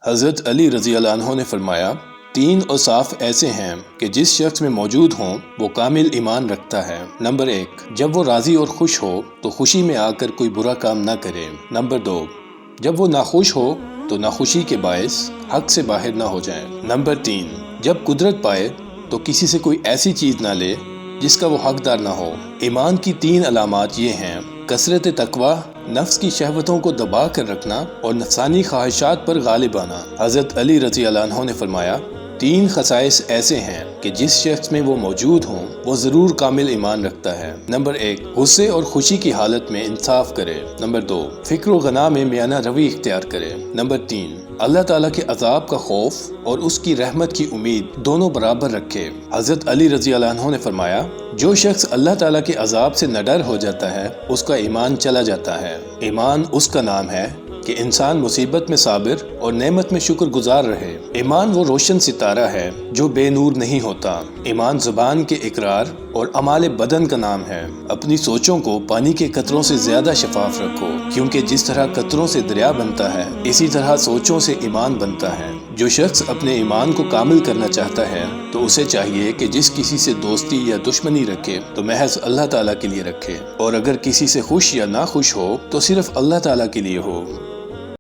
حضرت علی رضی اللہ عنہ نے فرمایا، تین اوصاف ایسے ہیں کہ جس شخص میں موجود ہوں وہ کامل ایمان رکھتا ہے۔ نمبر 1، جب وہ راضی اور خوش ہو تو خوشی میں آ کر کوئی برا کام نہ کرے۔ نمبر 2، جب وہ ناخوش ہو تو ناخوشی کے باعث حق سے باہر نہ ہو جائے۔ نمبر 3، جب قدرت پائے تو کسی سے کوئی ایسی چیز نہ لے جس کا وہ حقدار نہ ہو۔ ایمان کی 3 علامات یہ ہیں: کثرت تقوی، نفس کی شہوتوں کو دبا کر رکھنا اور نفسانی خواہشات پر غالب آنا۔ حضرت علی رضی اللہ عنہ نے فرمایا، 3 خصائص ایسے ہیں کہ جس شخص میں وہ موجود ہوں وہ ضرور کامل ایمان رکھتا ہے۔ نمبر 1، غصے اور خوشی کی حالت میں انصاف کرے۔ نمبر 2، فکر و غنا میں میانہ روی اختیار کرے۔ نمبر 3، اللہ تعالیٰ کے عذاب کا خوف اور اس کی رحمت کی امید دونوں برابر رکھے۔ حضرت علی رضی اللہ عنہ نے فرمایا، جو شخص اللہ تعالیٰ کے عذاب سے نہ ڈر ہو جاتا ہے اس کا ایمان چلا جاتا ہے۔ ایمان اس کا نام ہے کہ انسان مصیبت میں صابر اور نعمت میں شکر گزار رہے۔ ایمان وہ روشن ستارہ ہے جو بے نور نہیں ہوتا۔ ایمان زبان کے اقرار اور اعمال بدن کا نام ہے۔ اپنی سوچوں کو پانی کے قطروں سے زیادہ شفاف رکھو، کیونکہ جس طرح قطروں سے دریا بنتا ہے اسی طرح سوچوں سے ایمان بنتا ہے۔ جو شخص اپنے ایمان کو کامل کرنا چاہتا ہے تو اسے چاہیے کہ جس کسی سے دوستی یا دشمنی رکھے تو محض اللہ تعالیٰ کے لیے رکھے، اور اگر کسی سے خوش یا ناخوش ہو تو صرف اللہ تعالیٰ کے لیے ہو۔